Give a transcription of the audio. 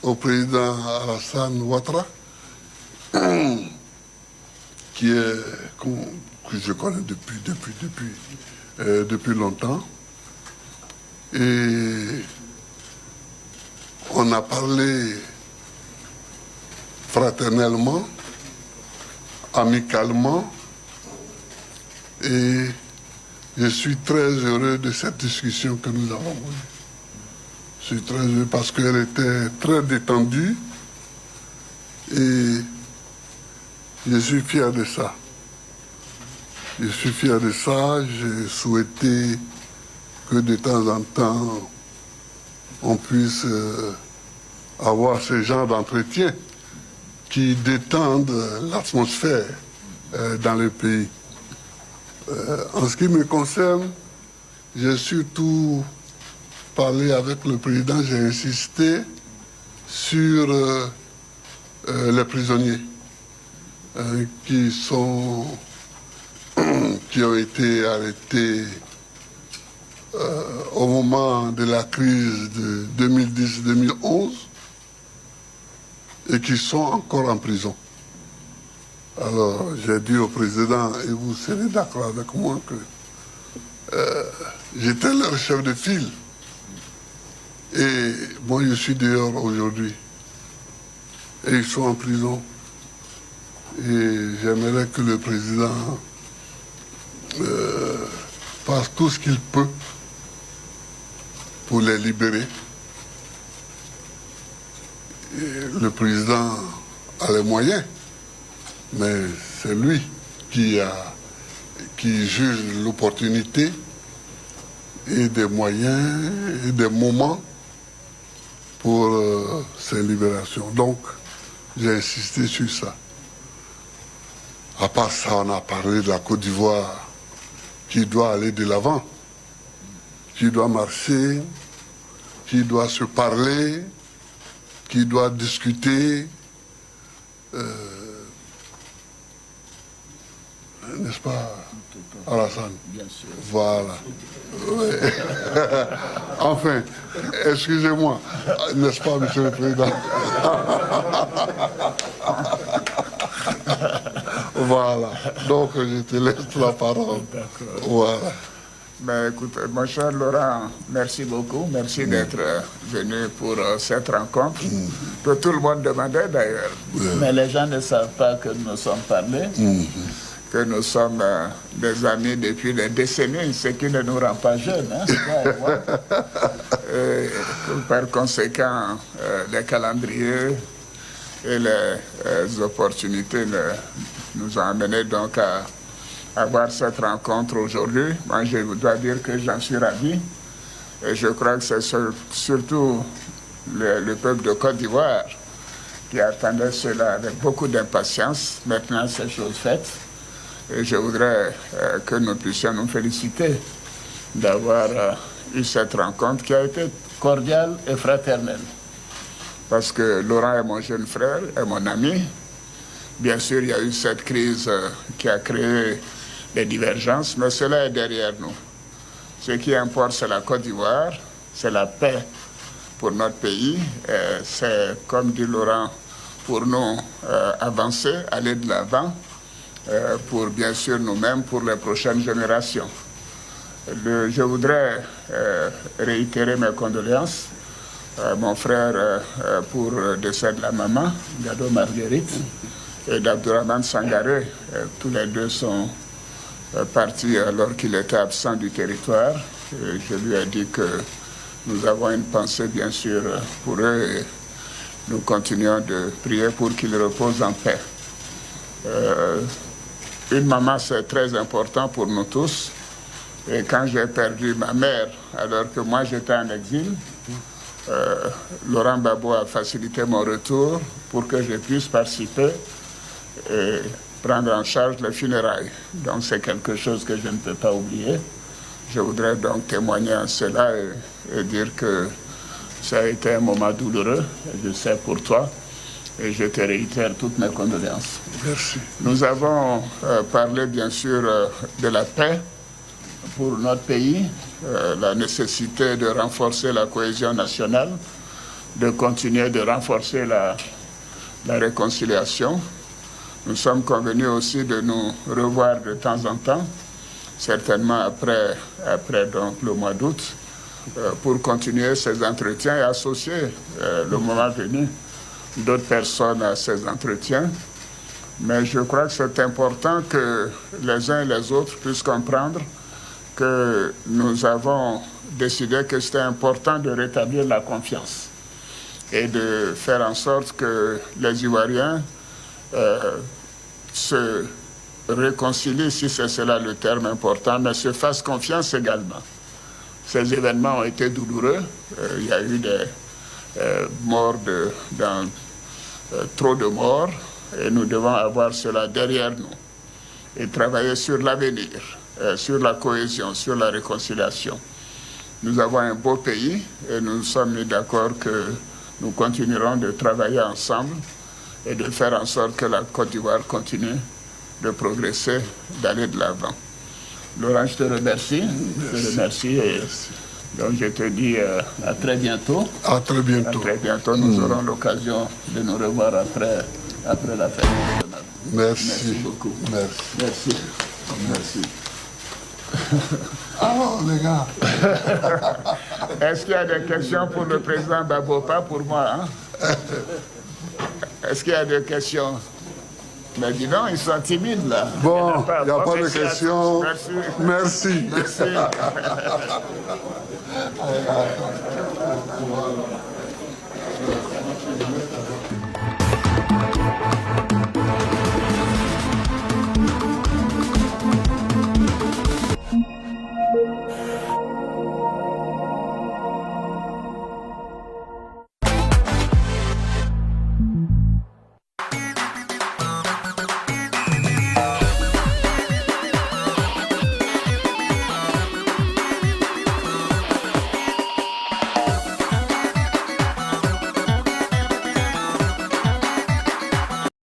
au président Alassane Ouattara, que je connais depuis longtemps. Et on a parlé fraternellement, amicalement, et je suis très heureux de cette discussion que nous avons eue. Je suis très heureux parce qu'elle était très détendue et je suis fier de ça. Je suis fier de ça. J'ai souhaité que de temps en temps, on puisse avoir ce genre d'entretien qui détendent l'atmosphère dans le pays. En ce qui me concerne, j'ai surtout parlé avec le président, j'ai insisté sur les prisonniers qui ont été arrêtés au moment de la crise de 2010-2011 et qui sont encore en prison. Alors, j'ai dit au président, et vous serez d'accord avec moi, que j'étais leur chef de file. Et moi, je suis dehors aujourd'hui. Et ils sont en prison. Et j'aimerais que le président fasse tout ce qu'il peut pour les libérer. Et le président a les moyens, mais c'est lui qui juge l'opportunité et des moyens et des moments pour ces libérations. Donc, j'ai insisté sur ça. À part ça, on a parlé de la Côte d'Ivoire qui doit aller de l'avant, qui doit marcher, qui doit se parler, qui doit discuter, n'est-ce pas, Alassane? Bien sûr. Voilà. Ouais. Enfin, excusez-moi, n'est-ce pas, Monsieur le Président? Voilà. Donc, je te laisse la parole. D'accord. Voilà. Ben, écoute, mon cher Laurent, merci beaucoup. Merci d'être venu pour cette rencontre, que tout le monde demandait d'ailleurs. Mais les gens ne savent pas que nous nous sommes parlé, que nous sommes des amis depuis des décennies, ce qui ne nous rend pas jeunes. Hein, et, par conséquent, les calendriers et les opportunités nous ont amenés donc à avoir cette rencontre aujourd'hui. Moi, je dois dire que j'en suis ravi. Et je crois que c'est surtout le peuple de Côte d'Ivoire qui attendait cela avec beaucoup d'impatience. Maintenant, c'est chose faite. Et je voudrais que nous puissions nous féliciter d'avoir eu cette rencontre qui a été cordiale et fraternelle. Parce que Laurent est mon jeune frère, est mon ami. Bien sûr, il y a eu cette crise qui a créé des divergences, mais cela est derrière nous. Ce qui importe, c'est la Côte d'Ivoire, c'est la paix pour notre pays. C'est, comme dit Laurent, pour nous avancer, aller de l'avant, pour bien sûr nous-mêmes, pour les prochaines générations. Je voudrais réitérer mes condoléances à mon frère pour le décès de la maman, Gado Marguerite, et d'Abdourahmane Sangaré. Tous les deux sont partis alors qu'il était absent du territoire. Et je lui ai dit que nous avons une pensée bien sûr pour eux et nous continuons de prier pour qu'ils reposent en paix. Une maman, c'est très important pour nous tous. Et quand j'ai perdu ma mère, alors que moi j'étais en exil, Laurent Gbagbo a facilité mon retour pour que je puisse participer et prendre en charge les funérailles. Donc c'est quelque chose que je ne peux pas oublier. Je voudrais donc témoigner en cela et dire que ça a été un moment douloureux, je sais pour toi, et je te réitère toutes mes condoléances. Merci. Nous avons parlé bien sûr de la paix pour notre pays, la nécessité de renforcer la cohésion nationale, de continuer de renforcer la réconciliation. Nous sommes convenus aussi de nous revoir de temps en temps, certainement après donc, le mois d'août, pour continuer ces entretiens et associer le moment venu d'autres personnes à ces entretiens. Mais je crois que c'est important que les uns et les autres puissent comprendre que nous avons décidé que c'était important de rétablir la confiance et de faire en sorte que les Ivoiriens se réconcilient, si c'est cela le terme important, mais se fassent confiance également. Ces événements ont été douloureux. Il y a eu des morts, trop de morts, et nous devons avoir cela derrière nous et travailler sur l'avenir, sur la cohésion, sur la réconciliation. Nous avons un beau pays et nous sommes mis d'accord que nous continuerons de travailler ensemble et de faire en sorte que la Côte d'Ivoire continue de progresser, d'aller de l'avant. Laurent, je te remercie. Je te remercie. Et donc je te dis à très bientôt. À très bientôt. À très bientôt. Nous aurons l'occasion de nous revoir après la fête nationale. Merci beaucoup. Merci. Merci. Alors, les gars. Est-ce qu'il y a des questions pour le président Gbagbo? Pas pour moi. Hein? Est-ce qu'il y a des questions? Mais dis donc, ils sont timides là. Bon, il n'y a pas de questions. Merci. Merci. Merci.